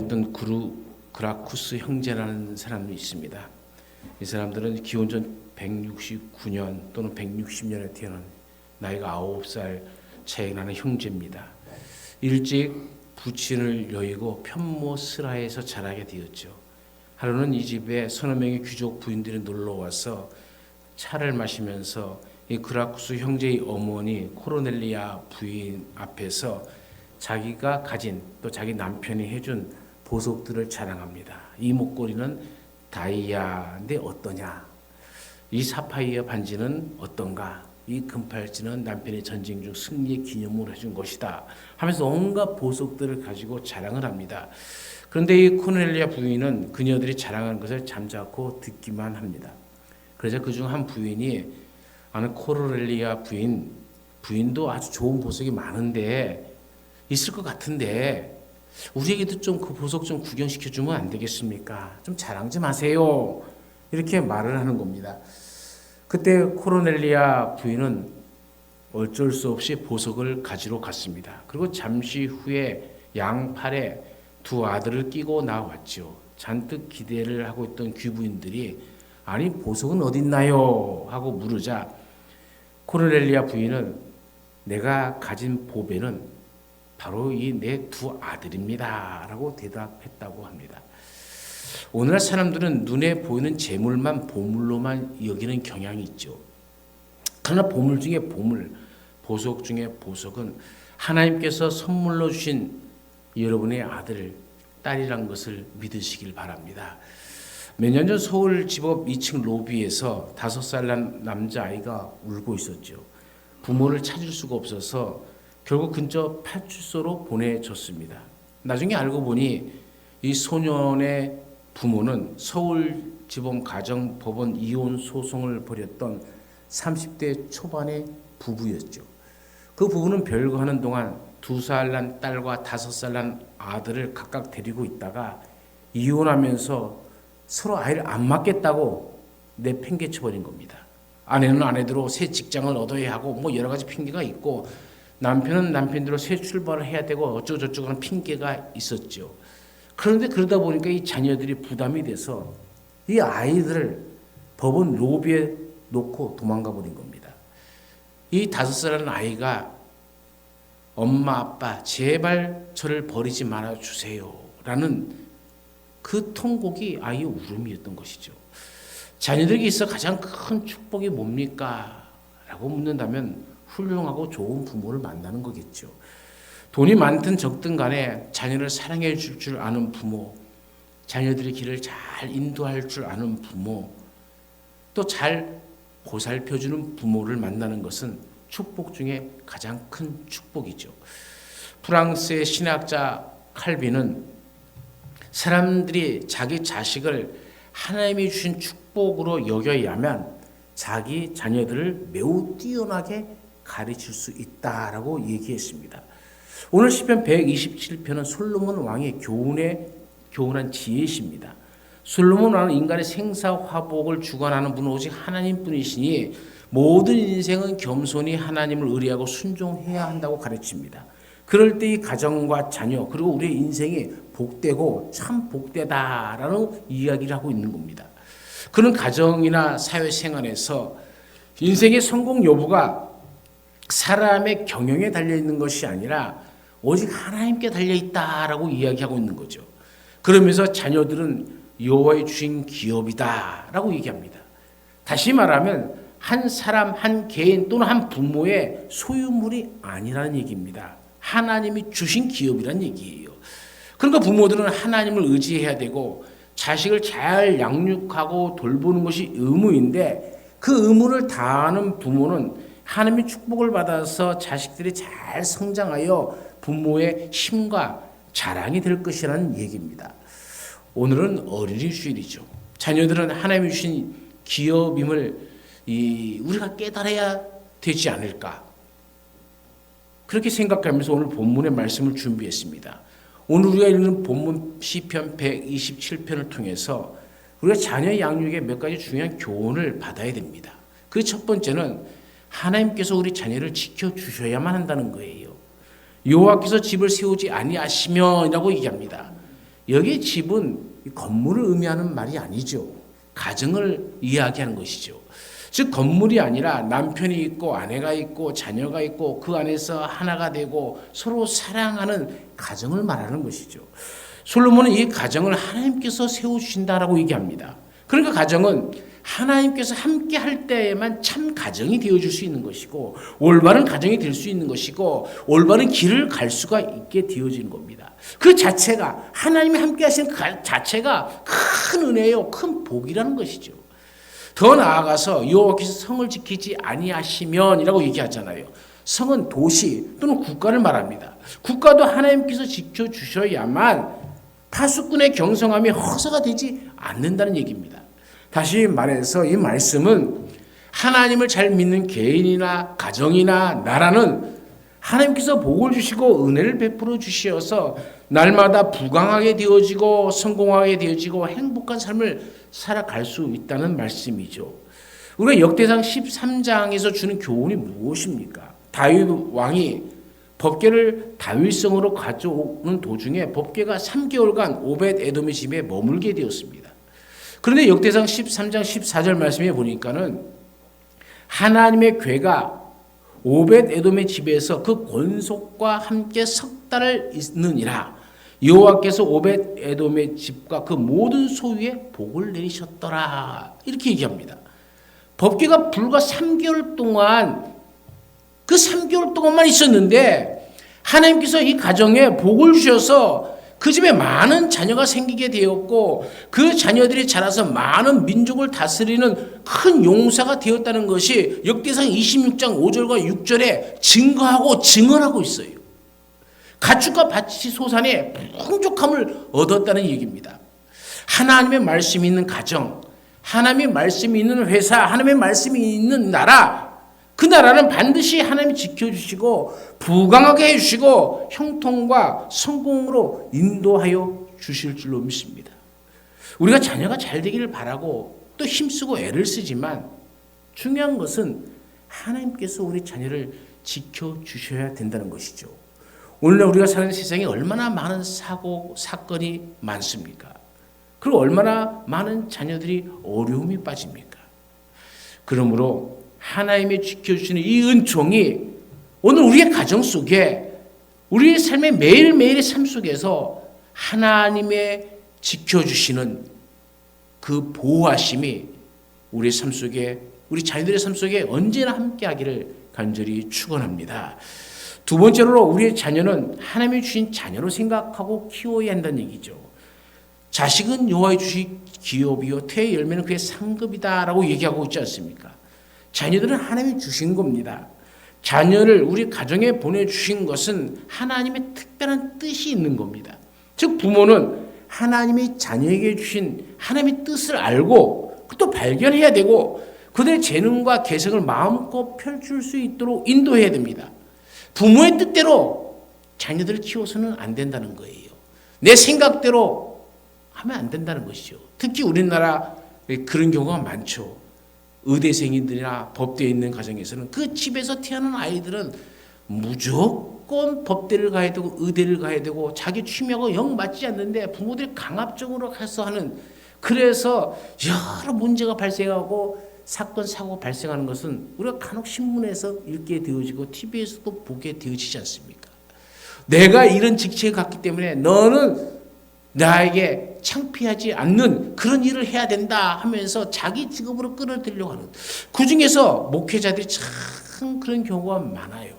있던 그라쿠스 형제라는 사람이 있습니다. 이 사람들은 기원전 169년 또는 160년에 태어난 나이가 9살 차이 나는 형제입니다. 일찍 부친을 여의고 편모스라에서 자라게 되었죠. 하루는 이 집에 서너 명의 귀족 부인들이 놀러 와서 차를 마시면서 이 그라쿠스 형제의 어머니 코르넬리아 부인 앞에서 자기가 가진 또 자기 남편이 해준 보석들을 자랑합니다. 이 목걸이는 다이아인데 어떠냐? 이 사파이어 반지는 어떤가? 이 금팔찌는 남편이 전쟁 중 승리의 기념으로 해준 것이다 하면서 온갖 보석들을 가지고 자랑을 합니다. 그런데 이 코르넬리아 부인은 그녀들이 자랑하는 것을 잠자코 듣기만 합니다. 그래서 그중 한 부인이 아는 코르넬리아 부인도 아주 좋은 보석이 많은데 있을 것 같은데 우리에게도 좀 그 보석 좀 구경시켜주면 안 되겠습니까? 좀 자랑 좀 하세요. 이렇게 말을 하는 겁니다. 그때 코르넬리아 부인은 어쩔 수 없이 보석을 가지러 갔습니다. 그리고 잠시 후에 양팔에 두 아들을 끼고 나왔죠. 잔뜩 기대를 하고 있던 귀부인들이 아니 보석은 어딨나요? 하고 물으자 코르넬리아 부인은 내가 가진 보배는 바로 이 내 두 아들입니다. 라고 대답했다고 합니다. 오늘날 사람들은 눈에 보이는 재물만 보물로만 여기는 경향이 있죠. 그러나 보물 중에 보물, 보석 중에 보석은 하나님께서 선물로 주신 여러분의 아들, 딸이란 것을 믿으시길 바랍니다. 몇 년 전 서울지법 2층 로비에서 5살 난 남자아이가 울고 있었죠. 부모를 찾을 수가 없어서 결국 근처 파출소로 보내졌습니다. 나중에 알고 보니 이 소년의 부모는 서울지법 가정법원 이혼 소송을 벌였던 30대 초반의 부부였죠. 그 부부는 별거 하는 동안 2살 난 딸과 5살 난 아들을 각각 데리고 있다가 이혼하면서 서로 아이를 안 맡겠다고 내팽개쳐버린 겁니다. 아내는 아내대로 새 직장을 얻어야 하고 뭐 여러 가지 핑계가 있고 남편은 남편대로 새 출발을 해야 되고 어쩌고저쩌고 하는 핑계가 있었죠. 그런데 그러다 보니까 이 자녀들이 부담이 돼서 이 아이들을 법원 로비에 놓고 도망가 버린 겁니다. 이 5살의 아이가 엄마 아빠 제발 저를 버리지 말아 주세요 라는 그 통곡이 아이의 울음이었던 것이죠. 자녀들에게 있어 가장 큰 축복이 뭡니까? 라고 묻는다면 훌륭하고 좋은 부모를 만나는 거겠죠. 돈이 많든 적든 간에 자녀를 사랑해 줄 줄 아는 부모, 자녀들의 길을 잘 인도할 줄 아는 부모, 또 잘 보살펴주는 부모를 만나는 것은 축복 중에 가장 큰 축복이죠. 프랑스의 신학자 칼빈은 사람들이 자기 자식을 하나님이 주신 축복으로 여겨야만 자기 자녀들을 매우 뛰어나게 가르칠 수 있다라고 얘기했습니다. 오늘 시편 127편은 솔로몬 왕의 교훈한 지혜십니다. 솔로몬 왕은 인간의 생사화복을 주관하는 분은 오직 하나님뿐이시니 모든 인생은 겸손히 하나님을 의뢰하고 순종해야 한다고 가르칩니다. 그럴 때 이 가정과 자녀 그리고 우리의 인생이 복되고 참 복되다라는 이야기를 하고 있는 겁니다. 그런 가정이나 사회생활에서 인생의 성공 여부가 사람의 경영에 달려있는 것이 아니라 오직 하나님께 달려있다라고 이야기하고 있는 거죠. 그러면서 자녀들은 여호와의 주신 기업이다라고 얘기합니다. 다시 말하면 한 사람, 한 개인 또는 한 부모의 소유물이 아니라는 얘기입니다. 하나님이 주신 기업이란 얘기예요. 그러니까 부모들은 하나님을 의지해야 되고 자식을 잘 양육하고 돌보는 것이 의무인데 그 의무를 다하는 부모는 하나님의 축복을 받아서 자식들이 잘 성장하여 부모의 힘과 자랑이 될 것이라는 얘기입니다. 오늘은 어린이 주일이죠. 자녀들은 하나님이 주신 기업임을 우리가 깨달아야 되지 않을까. 그렇게 생각하면서 오늘 본문의 말씀을 준비했습니다. 오늘 우리가 읽는 본문 시편 127편을 통해서 우리가 자녀 양육에 몇 가지 중요한 교훈을 받아야 됩니다. 그 첫 번째는 하나님께서 우리 자녀를 지켜주셔야만 한다는 거예요. 여호와께서 집을 세우지 아니하시면이라고 얘기합니다. 여기 집은 건물을 의미하는 말이 아니죠. 가정을 이야기하는 것이죠. 즉 건물이 아니라 남편이 있고 아내가 있고 자녀가 있고 그 안에서 하나가 되고 서로 사랑하는 가정을 말하는 것이죠. 솔로몬은 이 가정을 하나님께서 세워주신다라고 얘기합니다. 그러니까 가정은 하나님께서 함께 할 때에만 참 가정이 되어줄 수 있는 것이고 올바른 가정이 될 수 있는 것이고 올바른 길을 갈 수가 있게 되어지는 겁니다. 그 자체가 하나님이 함께 하시는 그 자체가 큰 은혜요, 큰 복이라는 것이죠. 더 나아가서 여호와께서 성을 지키지 아니하시면이라고 얘기하잖아요. 성은 도시 또는 국가를 말합니다. 국가도 하나님께서 지켜주셔야만 파수꾼의 경성함이 허사가 되지 않는다는 얘기입니다. 다시 말해서 이 말씀은 하나님을 잘 믿는 개인이나 가정이나 나라는 하나님께서 복을 주시고 은혜를 베풀어 주시어서 날마다 부강하게 되어지고 성공하게 되어지고 행복한 삶을 살아갈 수 있다는 말씀이죠. 우리가 역대상 13장에서 주는 교훈이 무엇입니까? 다윗 왕이 법궤를 다윗성으로 가져오는 도중에 법궤가 3개월간 오벳 에돔의 집에 머물게 되었습니다. 그런데 역대상 13장 14절 말씀에 보니까는 하나님의 궤가 오벳 에돔의 집에서 그 권속과 함께 석 달을 있느니라. 여호와께서 오벳 에돔의 집과 그 모든 소유에 복을 내리셨더라. 이렇게 얘기합니다. 법궤가 불과 3개월 동안 그 3개월 동안만 있었는데 하나님께서 이 가정에 복을 주셔서 그 집에 많은 자녀가 생기게 되었고 그 자녀들이 자라서 많은 민족을 다스리는 큰 용사가 되었다는 것이 역대상 26장 5절과 6절에 증거하고 증언하고 있어요. 가축과 밭이 솟아내 풍족함을 얻었다는 얘기입니다. 하나님의 말씀이 있는 가정, 하나님의 말씀이 있는 회사, 하나님의 말씀이 있는 나라, 그 나라는 반드시 하나님이 지켜주시고 부강하게 해주시고 형통과 성공으로 인도하여 주실 줄로 믿습니다. 우리가 자녀가 잘 되기를 바라고 또 힘쓰고 애를 쓰지만 중요한 것은 하나님께서 우리 자녀를 지켜주셔야 된다는 것이죠. 오늘날 우리가 사는 세상에 얼마나 많은 사고, 사건이 많습니까? 그리고 얼마나 많은 자녀들이 어려움이 빠집니까? 그러므로 하나님이 지켜주시는 이 은총이 오늘 우리의 가정 속에 우리의 삶의 매일매일의 삶 속에서 하나님의 지켜주시는 그 보호하심이 우리의 삶 속에 우리 자녀들의 삶 속에 언제나 함께하기를 간절히 축원합니다. 두 번째로 우리의 자녀는 하나님이 주신 자녀로 생각하고 키워야 한다는 얘기죠. 자식은 여호와의 주신 기업이요 태의 열매는 그의 상급이다라고 얘기하고 있지 않습니까? 자녀들은 하나님이 주신 겁니다. 자녀를 우리 가정에 보내주신 것은 하나님의 특별한 뜻이 있는 겁니다. 즉 부모는 하나님이 자녀에게 주신 하나님의 뜻을 알고 또 발견해야 되고 그들의 재능과 개성을 마음껏 펼칠 수 있도록 인도해야 됩니다. 부모의 뜻대로 자녀들을 키워서는 안 된다는 거예요. 내 생각대로 하면 안 된다는 것이죠. 특히 우리나라 그런 경우가 많죠. 의대생들이나 법대에 있는 가정에서는 그 집에서 태어난 아이들은 무조건 법대를 가야 되고 의대를 가야 되고 자기 취미하고 영 맞지 않는데 부모들이 강압적으로 해서 하는 그래서 여러 문제가 발생하고 사건, 사고가 발생하는 것은 우리가 간혹 신문에서 읽게 되어지고 TV에서도 보게 되어지지 않습니까? 내가 이런 직책을 갖기 때문에 너는 나에게 창피하지 않는 그런 일을 해야 된다 하면서 자기 직업으로 끌어들이려고 하는 그 중에서 목회자들이 참 그런 경우가 많아요.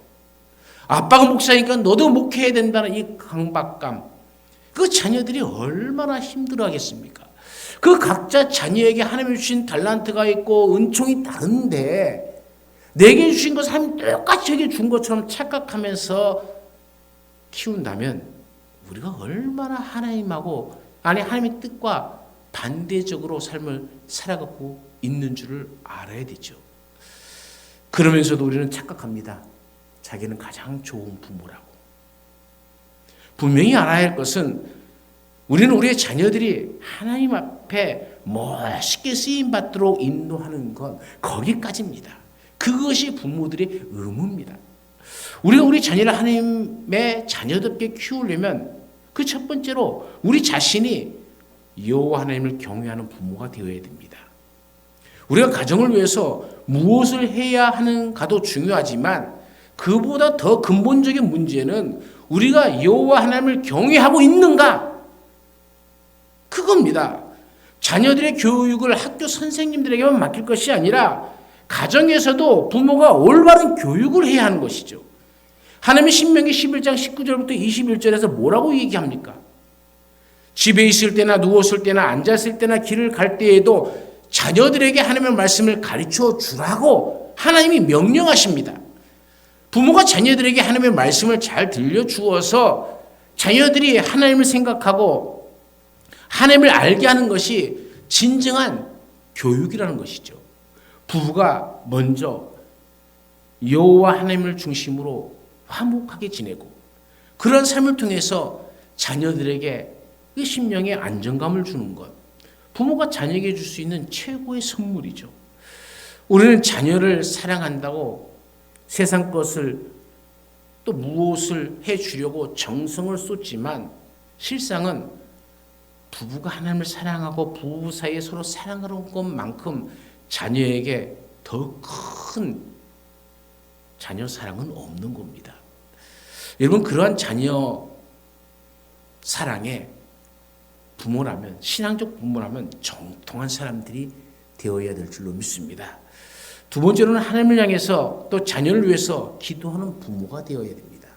아빠가 목사니까 너도 목회해야 된다는 이 강박감 그 자녀들이 얼마나 힘들어하겠습니까? 그 각자 자녀에게 하나님이 주신 달란트가 있고 은총이 다른데 내게 주신 것을 하나님 똑같이 저에게 준 것처럼 착각하면서 키운다면 우리가 얼마나 하나님하고 하나님의 뜻과 반대적으로 삶을 살아가고 있는 줄을 알아야 되죠. 그러면서도 우리는 착각합니다. 자기는 가장 좋은 부모라고. 분명히 알아야 할 것은 우리는 우리의 자녀들이 하나님 앞에 멋있게 쓰임받도록 인도하는 건 거기까지입니다. 그것이 부모들의 의무입니다. 우리가 우리 자녀를 하나님의 자녀답게 키우려면 그 첫 번째로 우리 자신이 여호와 하나님을 경외하는 부모가 되어야 됩니다. 우리가 가정을 위해서 무엇을 해야 하는가도 중요하지만 그보다 더 근본적인 문제는 우리가 여호와 하나님을 경외하고 있는가? 그겁니다. 자녀들의 교육을 학교 선생님들에게만 맡길 것이 아니라 가정에서도 부모가 올바른 교육을 해야 하는 것이죠. 하나님의 신명기 11장 19절부터 21절에서 뭐라고 얘기합니까? 집에 있을 때나 누웠을 때나 앉았을 때나 길을 갈 때에도 자녀들에게 하나님의 말씀을 가르쳐 주라고 하나님이 명령하십니다. 부모가 자녀들에게 하나님의 말씀을 잘 들려주어서 자녀들이 하나님을 생각하고 하나님을 알게 하는 것이 진정한 교육이라는 것이죠. 부부가 먼저 여호와 하나님을 중심으로 화목하게 지내고 그런 삶을 통해서 자녀들에게 그 심령의 안정감을 주는 것, 부모가 자녀에게 줄 수 있는 최고의 선물이죠. 우리는 자녀를 사랑한다고 세상 것을 또 무엇을 해주려고 정성을 쏟지만 실상은 부부가 하나님을 사랑하고 부부 사이에 서로 사랑하는 것만큼 자녀에게 더 큰 자녀 사랑은 없는 겁니다. 여러분, 그러한 자녀 사랑에 부모라면, 신앙적 부모라면 정통한 사람들이 되어야 될 줄로 믿습니다. 두 번째로는 하나님을 향해서 또 자녀를 위해서 기도하는 부모가 되어야 됩니다.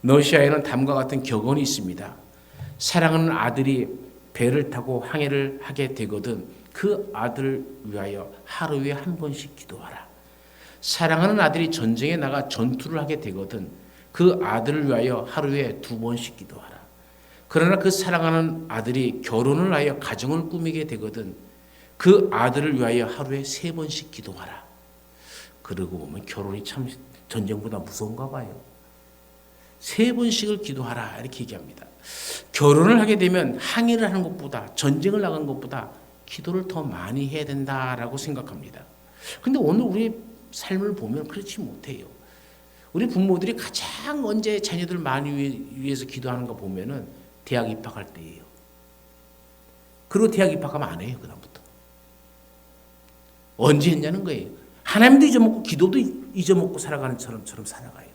러시아에는 다음과 같은 격언이 있습니다. 사랑하는 아들이 배를 타고 항해를 하게 되거든 그 아들을 위하여 하루에 한 번씩 기도하라. 사랑하는 아들이 전쟁에 나가 전투를 하게 되거든 그 아들을 위하여 하루에 2번씩 기도하라. 그러나 그 사랑하는 아들이 결혼을 하여 가정을 꾸미게 되거든 그 아들을 위하여 하루에 3번씩 기도하라. 그러고 보면 결혼이 참 전쟁보다 무서운가 봐요. 3번씩을 기도하라 이렇게 얘기합니다. 결혼을 하게 되면 항해를 하는 것보다, 전쟁을 나간 것보다 기도를 더 많이 해야 된다라고 생각합니다. 그런데 오늘 우리 삶을 보면 그렇지 못해요. 우리 부모들이 가장 언제 자녀들 많이 위해서 기도하는 거 보면은 대학 입학할 때예요. 그리고 대학 입학하면 안 해요. 그다음부터. 언제 했냐는 거예요. 하나님도 잊어먹고 기도도 잊어먹고 살아가는 처럼 살아가요.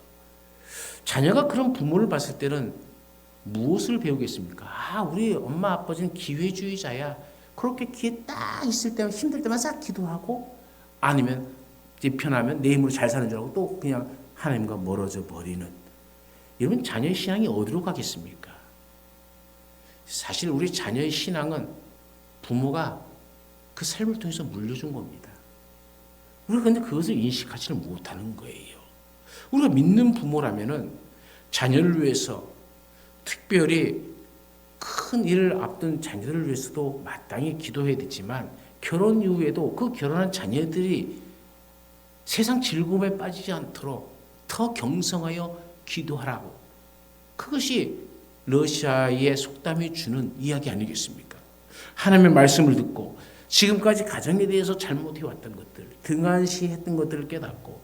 자녀가 그런 부모를 봤을 때는 무엇을 배우겠습니까? 아, 우리 엄마 아빠는 기회주의자야. 그렇게 기회 딱 있을 때만, 힘들 때만 싹 기도하고, 아니면 이제 편하면 내 힘으로 잘 사는 줄 알고 또 그냥 하나님과 멀어져 버리는. 여러분, 자녀의 신앙이 어디로 가겠습니까? 사실 우리 자녀의 신앙은 부모가 그 삶을 통해서 물려준 겁니다. 우리가 근데 그것을 인식하지는 못하는 거예요. 우리가 믿는 부모라면은 자녀를 위해서 특별히 큰 일을 앞둔 자녀들을 위해서도 마땅히 기도해야 되지만 결혼 이후에도 그 결혼한 자녀들이 세상 즐거움에 빠지지 않도록 더 경성하여 기도하라고. 그것이 러시아의 속담이 주는 이야기 아니겠습니까? 하나님의 말씀을 듣고 지금까지 가정에 대해서 잘못해왔던 것들, 등한시했던 것들을 깨닫고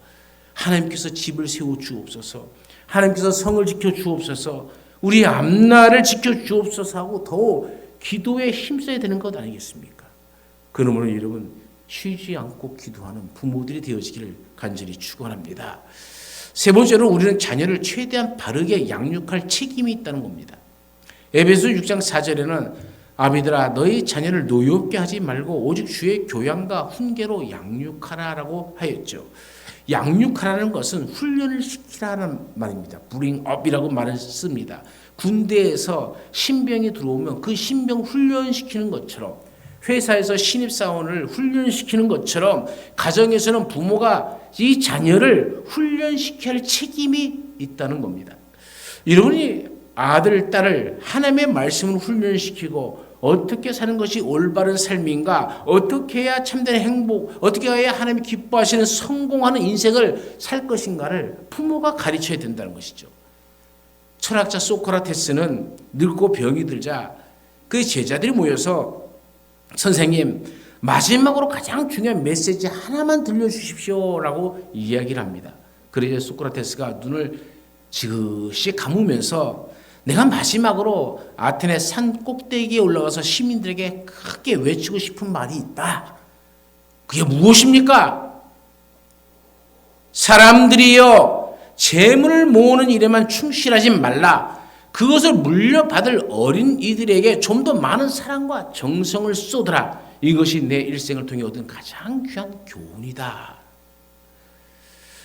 하나님께서 집을 세워 주옵소서, 하나님께서 성을 지켜 주옵소서, 우리 앞날을 지켜 주옵소서 하고 더 기도에 힘써야 되는 것 아니겠습니까? 그러므로 여러분, 쉬지 않고 기도하는 부모들이 되어지기를 간절히 축원합니다. 세 번째로 우리는 자녀를 최대한 바르게 양육할 책임이 있다는 겁니다. 에베소 6장 4절에는 아비들아 너희 자녀를 노엽게 하지 말고 오직 주의 교양과 훈계로 양육하라라고 하였죠. 양육하라는 것은 훈련을 시키라는 말입니다. bring up이라고 말을 씁니다. 군대에서 신병이 들어오면 그 신병 훈련시키는 것처럼, 회사에서 신입사원을 훈련시키는 것처럼 가정에서는 부모가 이 자녀를 훈련시켜야 할 책임이 있다는 겁니다. 여러분이 아들, 딸을 하나님의 말씀으로 훈련시키고 어떻게 사는 것이 올바른 삶인가, 어떻게 해야 참된 행복, 어떻게 해야 하나님이 기뻐하시는 성공하는 인생을 살 것인가를 부모가 가르쳐야 된다는 것이죠. 철학자 소크라테스는 늙고 병이 들자 그 제자들이 모여서 선생님, 마지막으로 가장 중요한 메시지 하나만 들려주십시오라고 이야기를 합니다. 그래서 소크라테스가 눈을 지그시 감으면서 내가 마지막으로 아테네 산 꼭대기에 올라가서 시민들에게 크게 외치고 싶은 말이 있다. 그게 무엇입니까? 사람들이여, 재물을 모으는 일에만 충실하지 말라. 그것을 물려받을 어린 이들에게 좀 더 많은 사랑과 정성을 쏟으라. 이것이 내 일생을 통해 얻은 가장 귀한 교훈이다.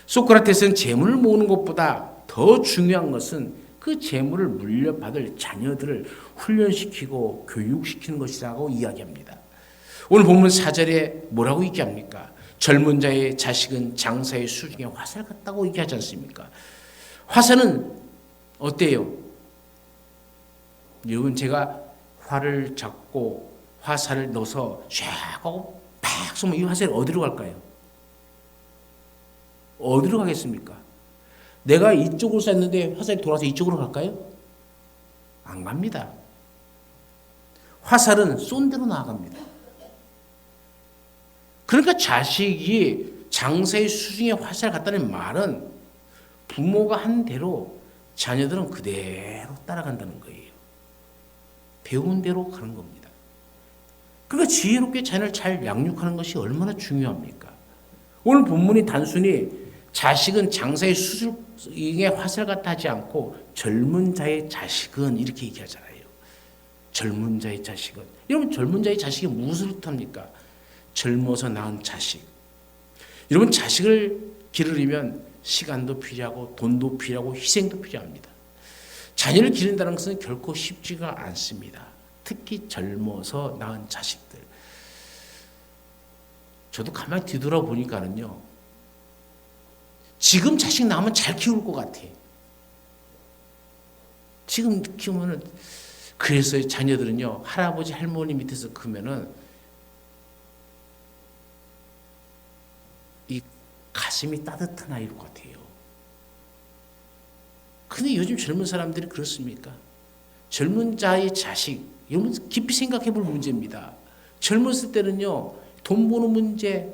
소크라테스는 재물을 모으는 것보다 더 중요한 것은 그 재물을 물려받을 자녀들을 훈련시키고 교육시키는 것이라고 이야기합니다. 오늘 본문 4절에 뭐라고 얘기합니까? 젊은 자의 자식은 장사의 수중에 화살 같다고 얘기하지 않습니까? 화살은 어때요? 여러분, 제가 활을 잡고 화살을 넣어서 쫙 하고 팍 쏘면 이 화살이 어디로 갈까요? 어디로 가겠습니까? 내가 이쪽으로 쐈는데 화살이 돌아서 이쪽으로 갈까요? 안 갑니다. 화살은 쏜 대로 나아갑니다. 그러니까 자식이 장사의 수중에 화살 같다는 말은 부모가 한 대로 자녀들은 그대로 따라간다는 거예요. 배운 대로 가는 겁니다. 그러니까 지혜롭게 자녀를 잘 양육하는 것이 얼마나 중요합니까? 오늘 본문이 단순히 자식은 장사의 수중에 화살 같다 하지 않고 젊은 자의 자식은 이렇게 얘기하잖아요. 젊은 자의 자식은. 여러분, 젊은 자의 자식이 무엇을 뜻합니까? 젊어서 낳은 자식. 여러분, 자식을 기르려면 시간도 필요하고 돈도 필요하고 희생도 필요합니다. 자녀를 기른다는 것은 결코 쉽지가 않습니다. 특히 젊어서 낳은 자식들. 저도 가만히 뒤돌아보니까는요, 지금 자식 낳으면 잘 키울 것 같아. 지금 키우면은, 그래서 자녀들은요, 할아버지, 할머니 밑에서 크면은, 이 가슴이 따뜻한 아이일 것 같아요. 근데 요즘 젊은 사람들이 그렇습니까? 젊은 자의 자식, 여러분 깊이 생각해 볼 문제입니다. 젊었을 때는요, 돈 버는 문제,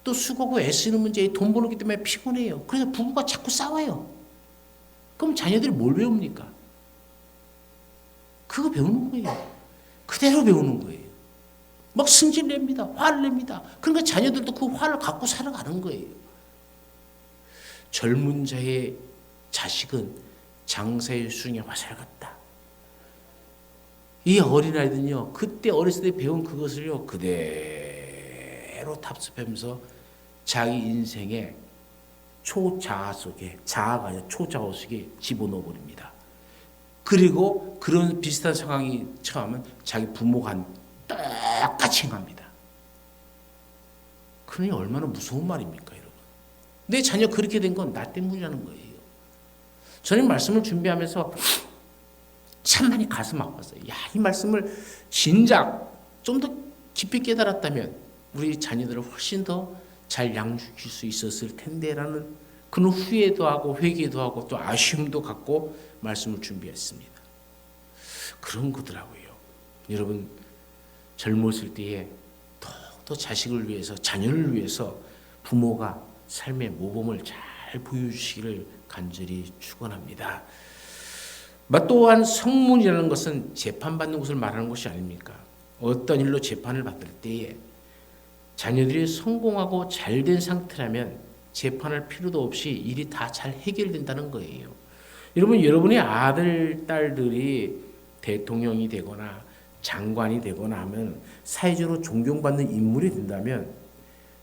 또 수고하고 애쓰는 문제, 돈 버는 것 때문에 피곤해요. 그래서 부부가 자꾸 싸워요. 그럼 자녀들이 뭘 배웁니까? 그거 배우는 거예요. 그대로 배우는 거예요. 막 승질 냅니다. 화를 냅니다. 그러니까 자녀들도 그 화를 갖고 살아가는 거예요. 젊은 자의 자식은 장사의 수중에 화살 같다. 이 어린아이들은요, 그때 어렸을 때 배운 그것을요, 그대로 답습하면서 자기 인생의 초자아 속에, 자아가 아니라 초자아 속에 집어넣어 버립니다. 그리고 그런 비슷한 상황이 처하면 자기 부모가 똑같이 행합니다. 그러니 얼마나 무서운 말입니까, 여러분? 내 자녀 그렇게 된 건 나 때문이라는 거예요. 저는 말씀을 준비하면서 참 많이 가슴 아팠어요. 야, 이 말씀을 진작 좀 더 깊이 깨달았다면 우리 자녀들을 훨씬 더 잘 양육할 수 있었을 텐데라는 그런 후회도 하고 회개도 하고 또 아쉬움도 갖고 말씀을 준비했습니다. 그런 거더라고요. 여러분, 젊었을 때에 더욱더 자식을 위해서, 자녀를 위해서 부모가 삶의 모범을 잘 보여주시기를 간절히 축원합니다. 또한 성문이라는 것은 재판받는 것을 말하는 것이 아닙니까? 어떤 일로 재판을 받을 때에 자녀들이 성공하고 잘된 상태라면 재판할 필요도 없이 일이 다 잘 해결된다는 거예요. 여러분, 여러분의 아들, 딸들이 대통령이 되거나 장관이 되거나 하면 사회적으로 존경받는 인물이 된다면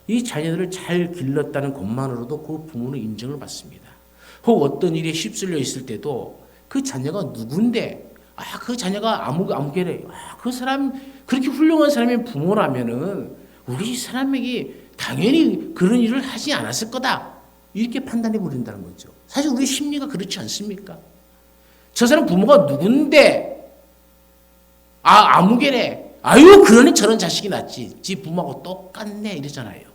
이 자녀들을 잘 길렀다는 것만으로도 그 부모는 인정을 받습니다. 혹 어떤 일에 휩쓸려 있을 때도 그 자녀가 누군데, 그 자녀가 아무개래, 그 사람 그렇게 훌륭한 사람이 부모라면은 우리 사람에게 당연히 그런 일을 하지 않았을 거다, 이렇게 판단해 버린다는 거죠. 사실 우리 심리가 그렇지 않습니까? 저 사람 부모가 누군데, 아무개래, 아유 그러니 저런 자식이 낫지, 지 부모하고 똑같네, 이러잖아요.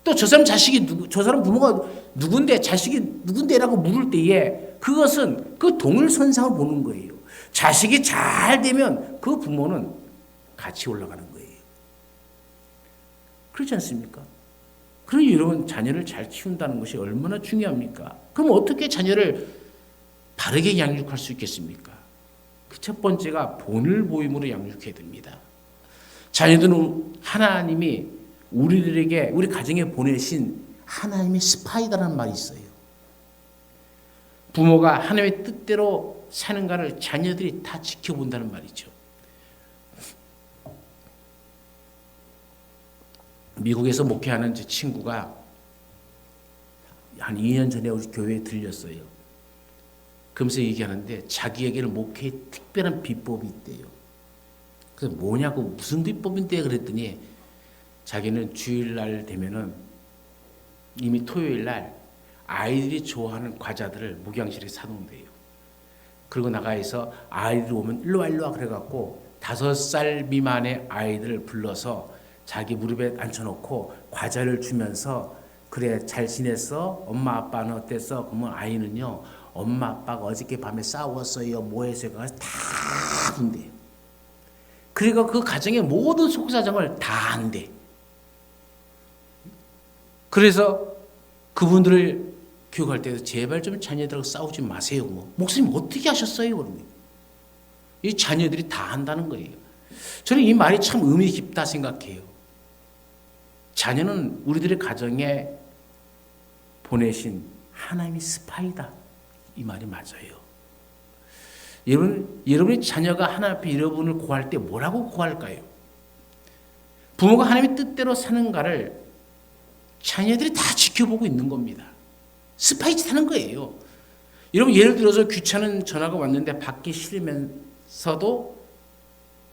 또 저 사람 자식이 저 사람 부모가 누군데, 자식이 누군데라고 물을 때에 그것은 그 동일선상을 보는 거예요. 자식이 잘 되면 그 부모는 같이 올라가는 거예요. 그렇지 않습니까? 그러니 여러분, 자녀를 잘 키운다는 것이 얼마나 중요합니까? 그럼 어떻게 자녀를 바르게 양육할 수 있겠습니까? 그 첫 번째가 본을 보임으로 양육해야 됩니다. 자녀들은 하나님이 우리들에게 우리 가정에 보내신 하나님의 스파이다라는 말이 있어요. 부모가 하나님의 뜻대로 사는가를 자녀들이 다 지켜본다는 말이죠. 미국에서 목회하는 제 친구가 한 2년 전에 우리 교회에 들렸어요. 그러면서 얘기하는데 자기에게는 목회에 특별한 비법이 있대요. 그래서 뭐냐고 무슨 비법인데 그랬더니 자기는 주일날 되면은 이미 토요일날 아이들이 좋아하는 과자들을 목양실에 사놓는대요. 그리고 나가서 아이들이 오면 일로 와 그래갖고 5살 미만의 아이들을 불러서 자기 무릎에 앉혀놓고 과자를 주면서 그래 잘 지냈어? 엄마 아빠는 어땠어? 그러면 아이는요 엄마 아빠가 어저께 밤에 싸웠어요 뭐 했어요? 다 한대요. 그리고 그 가정의 모든 속사정을 다 한대. 그래서 그분들을 교육할 때도 제발 좀 자녀들하고 싸우지 마세요. 뭐 목사님 어떻게 하셨어요? 그러면 이 자녀들이 다 한다는 거예요. 저는 이 말이 참 의미 깊다 생각해요. 자녀는 우리들의 가정에 보내신 하나님의 스파이다. 이 말이 맞아요. 여러분의 자녀가 하나님 앞에 여러분을 구할 때 뭐라고 구할까요? 부모가 하나님의 뜻대로 사는가를 자녀들이 다 지켜보고 있는 겁니다. 스파이 짓 하는 거예요. 여러분 예를 들어서 귀찮은 전화가 왔는데 받기 싫으면서도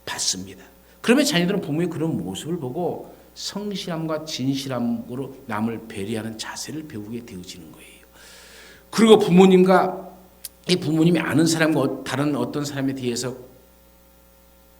받습니다. 그러면 자녀들은 부모의 그런 모습을 보고 성실함과 진실함으로 남을 배려하는 자세를 배우게 되어지는 거예요. 그리고 부모님이 아는 사람과 다른 어떤 사람에 대해서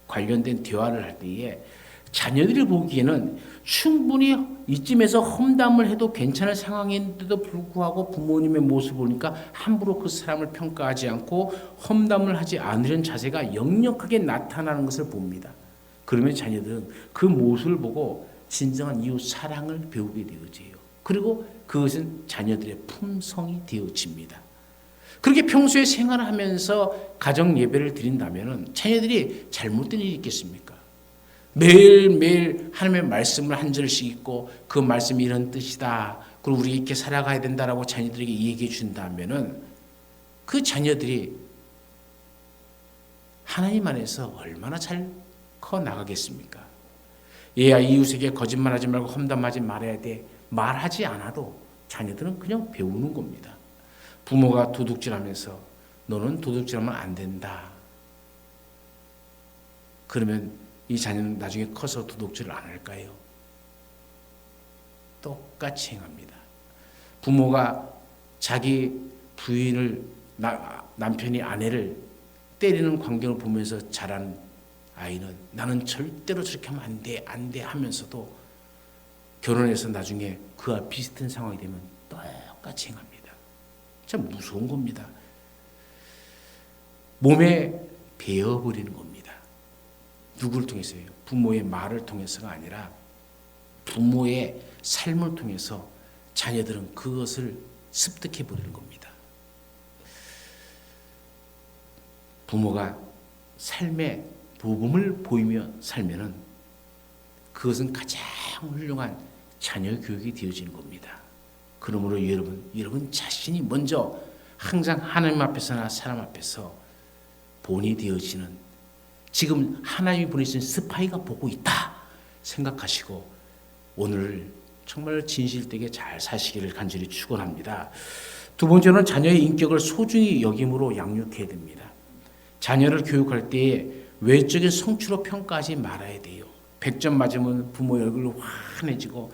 관련된 대화를 할 때에 자녀들이 보기에는 충분히 이쯤에서 험담을 해도 괜찮을 상황인데도 불구하고 부모님의 모습을 보니까 함부로 그 사람을 평가하지 않고 험담을 하지 않으려는 자세가 역력하게 나타나는 것을 봅니다. 그러면 자녀들은 그 모습을 보고 진정한 이웃 사랑을 배우게 되어져요. 그리고 그것은 자녀들의 품성이 되어집니다. 그렇게 평소에 생활을 하면서 가정 예배를 드린다면 자녀들이 잘못된 일이 있겠습니까? 매일매일 하나님의 말씀을 한 절씩 읽고 그 말씀이 이런 뜻이다. 그리고 우리 이렇게 살아가야 된다라고 자녀들에게 얘기해 준다면은 그 자녀들이 하나님 안에서 얼마나 잘 커 나가겠습니까? 얘야 이웃에게 거짓말하지 말고 험담하지 말아야 돼. 말하지 않아도 자녀들은 그냥 배우는 겁니다. 부모가 도둑질하면서 너는 도둑질하면 안 된다. 그러면 이 자녀는 나중에 커서 도둑질을 안 할까요? 똑같이 행합니다. 부모가 자기 부인을 남편이 아내를 때리는 광경을 보면서 자란 아이는 나는 절대로 저렇게 하면 안 돼 하면서도 결혼해서 나중에 그와 비슷한 상황이 되면 똑같이 행합니다. 참 무서운 겁니다. 몸에 배어버리는 겁니다. 누구를 통해서요? 부모의 말을 통해서가 아니라 부모의 삶을 통해서 자녀들은 그것을 습득해 버리는 겁니다. 부모가 삶의 모범을 보이며 살면은 그것은 가장 훌륭한 자녀 교육이 되어지는 겁니다. 그러므로 여러분 자신이 먼저 항상 하나님 앞에서나 사람 앞에서 본이 되어지는 지금 하나님이 보내신 스파이가 보고 있다 생각하시고 오늘 정말 진실되게 잘 사시기를 간절히 축원합니다. 두 번째는 자녀의 인격을 소중히 여김으로 양육해야 됩니다. 자녀를 교육할 때에 외적인 성취로 평가하지 말아야 돼요. 100점 맞으면 부모의 얼굴이 환해지고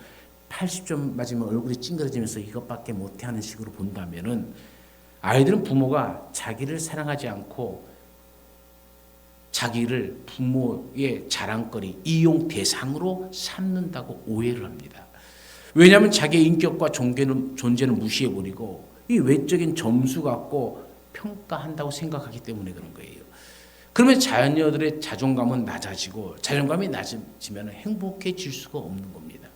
80점 맞으면 얼굴이 찡그러지면서 이것밖에 못해 하는 식으로 본다면은 아이들은 부모가 자기를 사랑하지 않고 자기를 부모의 자랑거리, 이용 대상으로 삼는다고 오해를 합니다. 왜냐하면 자기의 인격과 존재는 무시해버리고 이 외적인 점수 갖고 평가한다고 생각하기 때문에 그런 거예요. 그러면 자녀들의 자존감은 낮아지고 자존감이 낮아지면 행복해질 수가 없는 겁니다.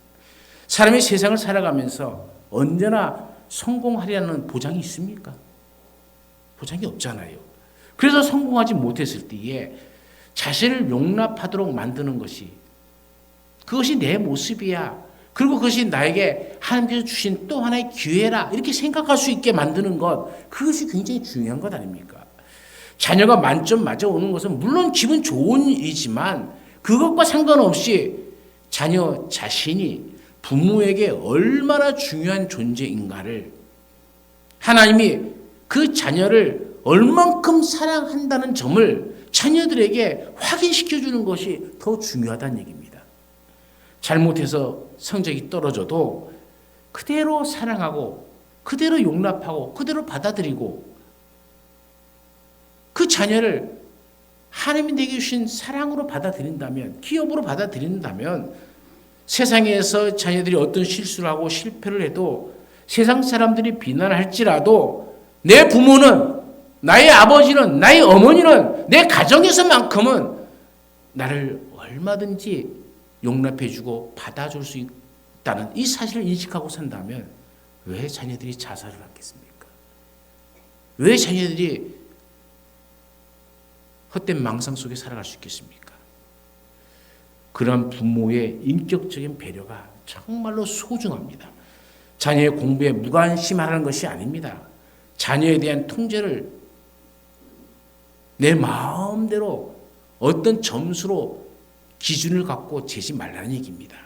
사람이 세상을 살아가면서 언제나 성공하리라는 보장이 있습니까? 보장이 없잖아요. 그래서 성공하지 못했을 때에 자신을 용납하도록 만드는 것이, 그것이 내 모습이야, 그리고 그것이 나에게 하나님께서 주신 또 하나의 기회라, 이렇게 생각할 수 있게 만드는 것, 그것이 굉장히 중요한 것 아닙니까? 자녀가 만점 맞아오는 것은 물론 기분 좋은 일이지만 그것과 상관없이 자녀 자신이 부모에게 얼마나 중요한 존재인가를, 하나님이 그 자녀를 얼만큼 사랑한다는 점을 자녀들에게 확인시켜주는 것이 더 중요하다는 얘기입니다. 잘못해서 성적이 떨어져도 그대로 사랑하고 그대로 용납하고 그대로 받아들이고 그 자녀를 하나님이 내게 주신 사랑으로 받아들인다면, 기업으로 받아들인다면, 세상에서 자녀들이 어떤 실수를 하고 실패를 해도 세상 사람들이 비난할지라도 내 부모는, 나의 아버지는, 나의 어머니는, 내 가정에서만큼은 나를 얼마든지 용납해주고 받아줄 수 있다는 이 사실을 인식하고 산다면 왜 자녀들이 자살을 하겠습니까? 왜 자녀들이 헛된 망상 속에 살아갈 수 있겠습니까? 그런 부모의 인격적인 배려가 정말로 소중합니다. 자녀의 공부에 무관심하라는 것이 아닙니다. 자녀에 대한 통제를 내 마음대로 어떤 점수로 기준을 갖고 재지 말라는 얘기입니다.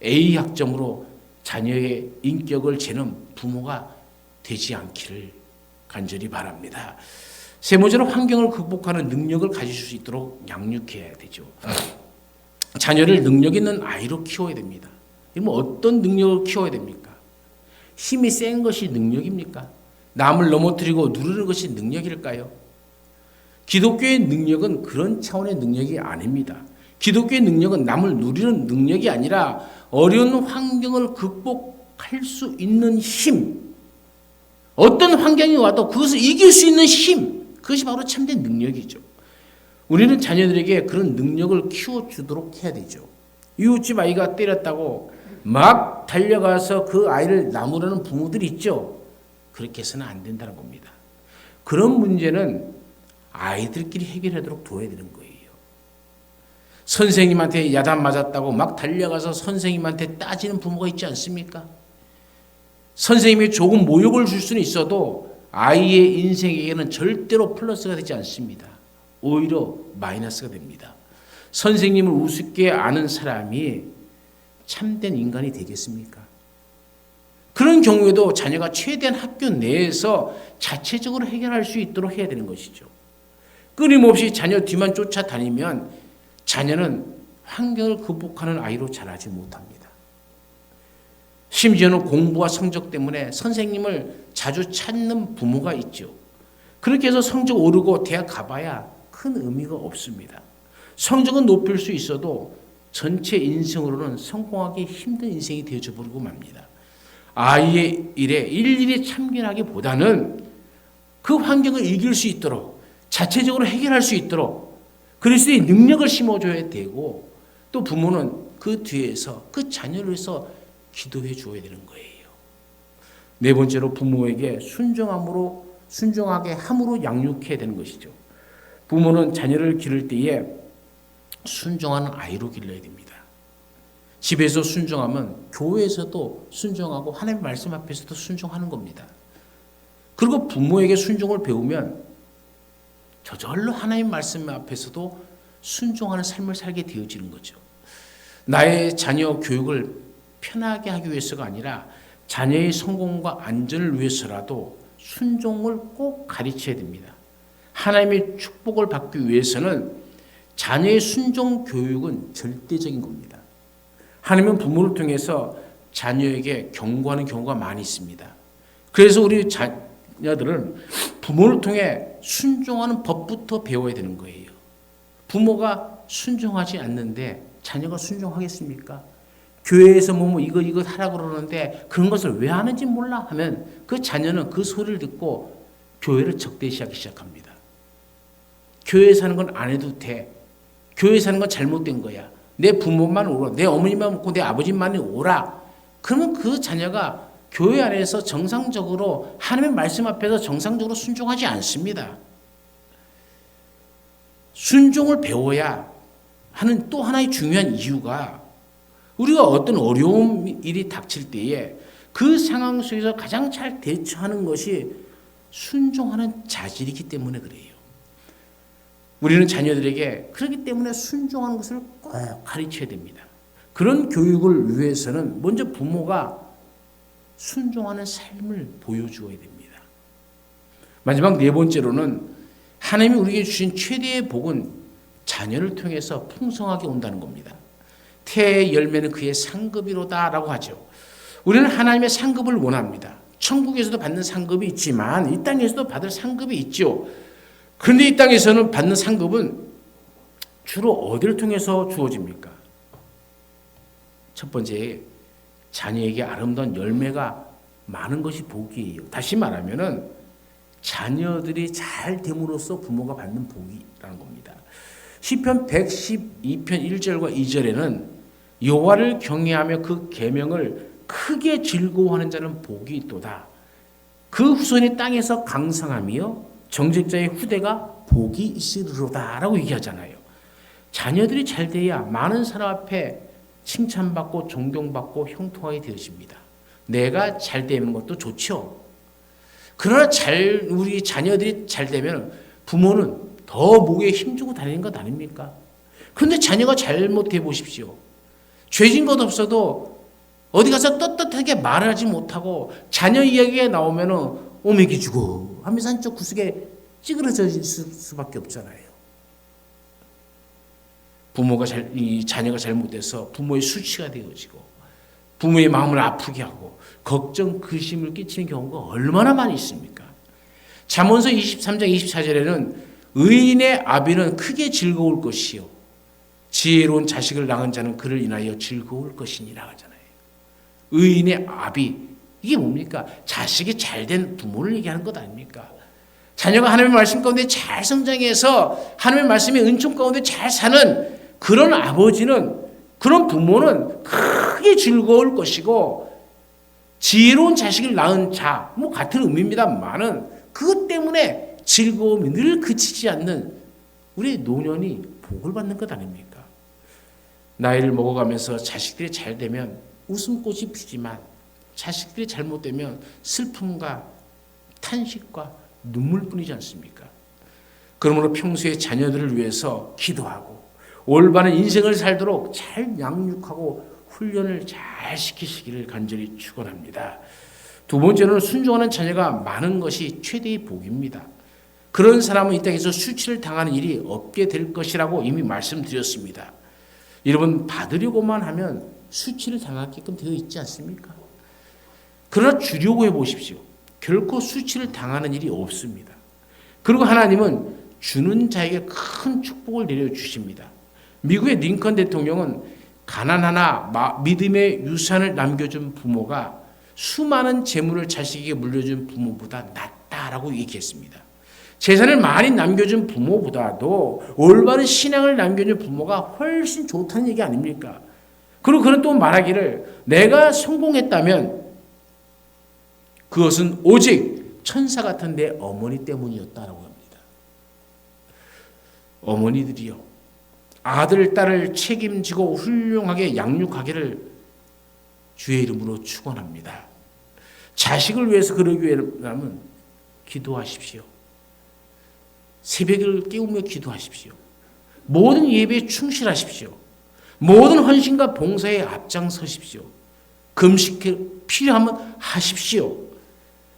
A 학점으로 자녀의 인격을 재는 부모가 되지 않기를 간절히 바랍니다. 세 번째로 환경을 극복하는 능력을 가질 수 있도록 양육해야 되죠. 자녀를 능력 있는 아이로 키워야 됩니다. 그러면 어떤 능력을 키워야 됩니까? 힘이 센 것이 능력입니까? 남을 넘어뜨리고 누르는 것이 능력일까요? 기독교의 능력은 그런 차원의 능력이 아닙니다. 기독교의 능력은 남을 누리는 능력이 아니라 어려운 환경을 극복할 수 있는 힘, 어떤 환경이 와도 그것을 이길 수 있는 힘, 그것이 바로 참된 능력이죠. 우리는 자녀들에게 그런 능력을 키워주도록 해야 되죠. 이웃집 아이가 때렸다고 막 달려가서 그 아이를 나무라는 부모들이 있죠. 그렇게 해서는 안 된다는 겁니다. 그런 문제는 아이들끼리 해결하도록 둬야 되는 거예요. 선생님한테 야단 맞았다고 막 달려가서 선생님한테 따지는 부모가 있지 않습니까? 선생님이 조금 모욕을 줄 수는 있어도 아이의 인생에게는 절대로 플러스가 되지 않습니다. 오히려 마이너스가 됩니다. 선생님을 우습게 아는 사람이 참된 인간이 되겠습니까? 그런 경우에도 자녀가 최대한 학교 내에서 자체적으로 해결할 수 있도록 해야 되는 것이죠. 끊임없이 자녀 뒤만 쫓아다니면 자녀는 환경을 극복하는 아이로 자라지 못합니다. 심지어는 공부와 성적 때문에 선생님을 자주 찾는 부모가 있죠. 그렇게 해서 성적 오르고 대학 가봐야 큰 의미가 없습니다. 성적은 높일 수 있어도 전체 인생으로는 성공하기 힘든 인생이 되어져 버리고 맙니다. 아이의 일에 일일이 참견하기보다는 그 환경을 이길 수 있도록 자체적으로 해결할 수 있도록 그리스도의 능력을 심어줘야 되고, 또 부모는 그 뒤에서 그 자녀를 위해서 기도해 주어야 되는 거예요. 네 번째로 부모에게 순종하게 함으로 양육해야 되는 것이죠. 부모는 자녀를 기를 때에 순종하는 아이로 길러야 됩니다. 집에서 순종하면 교회에서도 순종하고 하나님 말씀 앞에서도 순종하는 겁니다. 그리고 부모에게 순종을 배우면 저절로 하나님 말씀 앞에서도 순종하는 삶을 살게 되어지는 거죠. 나의 자녀 교육을 편하게 하기 위해서가 아니라 자녀의 성공과 안전을 위해서라도 순종을 꼭 가르쳐야 됩니다. 하나님의 축복을 받기 위해서는 자녀의 순종 교육은 절대적인 겁니다. 하나님은 부모를 통해서 자녀에게 경고하는 경우가 많이 있습니다. 그래서 우리 자녀들은 부모를 통해 순종하는 법부터 배워야 되는 거예요. 부모가 순종하지 않는데 자녀가 순종하겠습니까? 교회에서 이거 하라고 그러는데 그런 것을 왜 하는지 몰라 하면 그 자녀는 그 소리를 듣고 교회를 적대시하기 시작합니다. 교회 사는 건 안 해도 돼. 교회 사는 건 잘못된 거야. 내 부모만 오라. 내 어머니만 먹고 내 아버지만 오라. 그러면 그 자녀가 교회 안에서 정상적으로 하나님의 말씀 앞에서 정상적으로 순종하지 않습니다. 순종을 배워야 하는 또 하나의 중요한 이유가 우리가 어떤 어려운 일이 닥칠 때에 그 상황 속에서 가장 잘 대처하는 것이 순종하는 자질이기 때문에 그래요. 우리는 자녀들에게 그렇기 때문에 순종하는 것을 꼭 가르쳐야 됩니다. 그런 교육을 위해서는 먼저 부모가 순종하는 삶을 보여주어야 됩니다. 마지막 네 번째로는 하나님이 우리에게 주신 최대의 복은 자녀를 통해서 풍성하게 온다는 겁니다. 태의 열매는 그의 상급이로다라고 하죠. 우리는 하나님의 상급을 원합니다. 천국에서도 받는 상급이 있지만 이 땅에서도 받을 상급이 있죠. 그런데 이 땅에서는 받는 상급은 주로 어디를 통해서 주어집니까? 첫 번째, 자녀에게 아름다운 열매가 많은 것이 복이에요. 다시 말하면은 자녀들이 잘 됨으로써 부모가 받는 복이라는 겁니다. 시편 112편 1절과 2절에는 여호와를 경외하며 그 계명을 크게 즐거워하는 자는 복이 있도다. 그 후손이 땅에서 강성하며 정직자의 후대가 복이 있으리로다라고 얘기하잖아요. 자녀들이 잘 돼야 많은 사람 앞에 칭찬받고 존경받고 형통하게 되어집니다. 내가 잘 되는 것도 좋죠. 그러나 우리 자녀들이 잘 되면 부모는 더 목에 힘주고 다니는 것 아닙니까? 그런데 자녀가 잘못해 보십시오. 죄진 것 없어도 어디 가서 떳떳하게 말하지 못하고 자녀 이야기가 나오면은 오매기주고 하면서 한쪽 구석에 찌그러져 있을 수밖에 없잖아요. 이 자녀가 잘못돼서 부모의 수치가 되어지고 부모의 마음을 아프게 하고 걱정, 근심을 끼치는 경우가 얼마나 많이 있습니까? 잠언서 23장 24절에는 의인의 아비는 크게 즐거울 것이요 지혜로운 자식을 낳은 자는 그를 인하여 즐거울 것이니라 하잖아요. 의인의 아비, 이게 뭡니까? 자식이 잘된 부모를 얘기하는 것 아닙니까? 자녀가 하나님의 말씀 가운데 잘 성장해서 하나님의 말씀의 은총 가운데 잘 사는 그런 아버지는, 그런 부모는 크게 즐거울 것이고 지혜로운 자식을 낳은 자, 같은 의미입니다만은 그것 때문에 즐거움이 늘 그치지 않는 우리 노년이 복을 받는 것 아닙니까? 나이를 먹어가면서 자식들이 잘 되면 웃음꽃이 피지만 자식들이 잘못되면 슬픔과 탄식과 눈물뿐이지 않습니까? 그러므로 평소에 자녀들을 위해서 기도하고 올바른 인생을 살도록 잘 양육하고 훈련을 잘 시키시기를 간절히 축원합니다. 두 번째로는 순종하는 자녀가 많은 것이 최대의 복입니다. 그런 사람은 이 땅에서 수치를 당하는 일이 없게 될 것이라고 이미 말씀드렸습니다. 여러분, 받으려고만 하면 수치를 당하게끔 되어 있지 않습니까? 그러나 주려고 해보십시오. 결코 수치를 당하는 일이 없습니다. 그리고 하나님은 주는 자에게 큰 축복을 내려주십니다. 미국의 링컨 대통령은 가난하나 믿음의 유산을 남겨준 부모가 수많은 재물을 자식에게 물려준 부모보다 낫다라고 얘기했습니다. 재산을 많이 남겨준 부모보다도 올바른 신앙을 남겨준 부모가 훨씬 좋다는 얘기 아닙니까? 그리고 그는 또 말하기를 내가 성공했다면 그것은 오직 천사 같은 내 어머니 때문이었다라고 합니다. 어머니들이요, 아들, 딸을 책임지고 훌륭하게 양육하기를 주의 이름으로 축원합니다. 자식을 위해서 그러기 위해서는 기도하십시오. 새벽을 깨우며 기도하십시오. 모든 예배에 충실하십시오. 모든 헌신과 봉사에 앞장서십시오. 금식 필요하면 하십시오.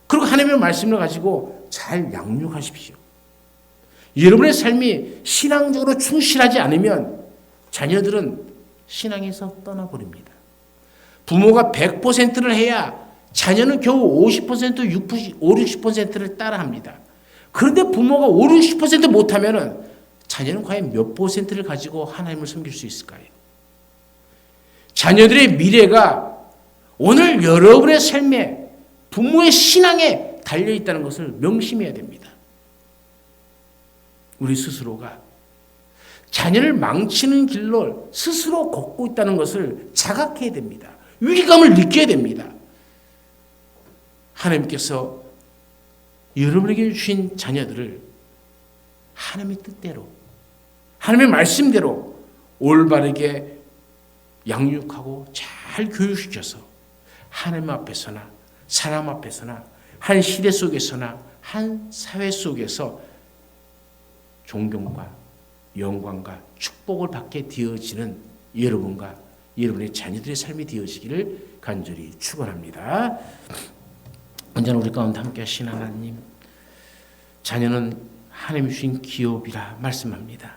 그리고 하나님의 말씀을 가지고 잘 양육하십시오. 여러분의 삶이 신앙적으로 충실하지 않으면 자녀들은 신앙에서 떠나버립니다. 부모가 100%를 해야 자녀는 겨우 50%, 60%를 따라합니다. 그런데 부모가 60% 못하면 자녀는 과연 몇 %를 가지고 하나님을 섬길 수 있을까요? 자녀들의 미래가 오늘 여러분의 삶에 부모의 신앙에 달려있다는 것을 명심해야 됩니다. 우리 스스로가 자녀를 망치는 길로 스스로 걷고 있다는 것을 자각해야 됩니다. 위기감을 느껴야 됩니다. 하나님께서 여러분에게 주신 자녀들을 하나님의 뜻대로, 하나님의 말씀대로 올바르게 양육하고 잘 교육시켜서 하나님 앞에서나 사람 앞에서나 한 시대 속에서나 한 사회 속에서 존경과 영광과 축복을 받게 되어지는 여러분과 여러분의 자녀들의 삶이 되어지기를 간절히 축원합니다. 언제나 우리 가운데 함께 하신 하나님, 자녀는 하나님이 주신 기업이라 말씀합니다.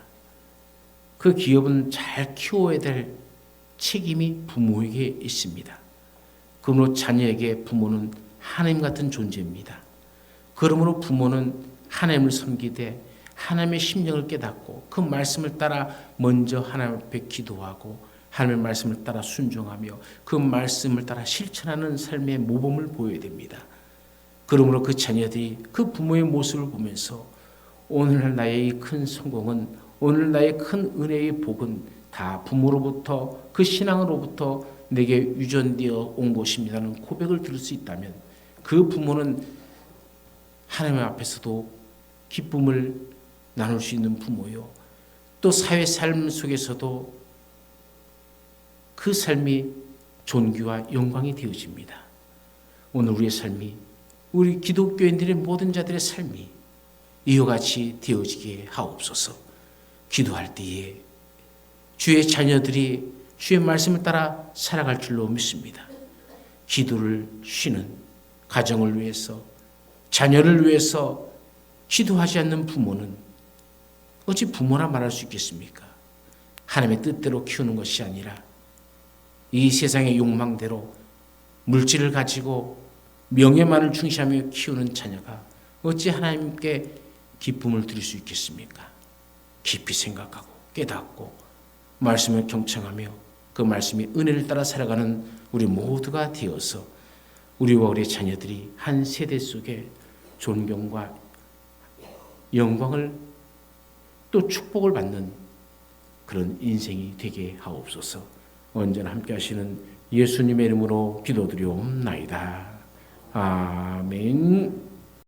그 기업은 잘 키워야 될 책임이 부모에게 있습니다. 그러므로 자녀에게 부모는 하나님 같은 존재입니다. 그러므로 부모는 하나님을 섬기되 하나님의 심령을 깨닫고 그 말씀을 따라 먼저 하나님 앞에 기도하고 하나님의 말씀을 따라 순종하며 그 말씀을 따라 실천하는 삶의 모범을 보여야 됩니다. 그러므로 그 자녀들이 그 부모의 모습을 보면서 오늘 나의 큰 성공은, 오늘 나의 큰 은혜의 복은 다 부모로부터, 그 신앙으로부터 내게 유전되어 온 것입니다는 고백을 들을 수 있다면 그 부모는 하나님 앞에서도 기쁨을 나눌 수 있는 부모요, 또 사회 삶 속에서도 그 삶이 존귀와 영광이 되어집니다. 오늘 우리의 삶이, 우리 기독교인들의 모든 자들의 삶이 이와 같이 되어지게 하옵소서. 기도할 때에 주의 자녀들이 주의 말씀을 따라 살아갈 줄로 믿습니다. 기도를 쉬는 가정을 위해서, 자녀를 위해서 기도하지 않는 부모는 어찌 부모라 말할 수 있겠습니까? 하나님의 뜻대로 키우는 것이 아니라 이 세상의 욕망대로 물질을 가지고 명예만을 중시하며 키우는 자녀가 어찌 하나님께 기쁨을 드릴 수 있겠습니까? 깊이 생각하고 깨닫고 말씀을 경청하며 그 말씀이 은혜를 따라 살아가는 우리 모두가 되어서 우리와 우리의 자녀들이 한 세대 속에 존경과 영광을 또 축복을 받는 그런 인생이 되게 하옵소서. 언제나 함께 하시는 예수님의 이름으로 기도드리옵나이다. 아멘.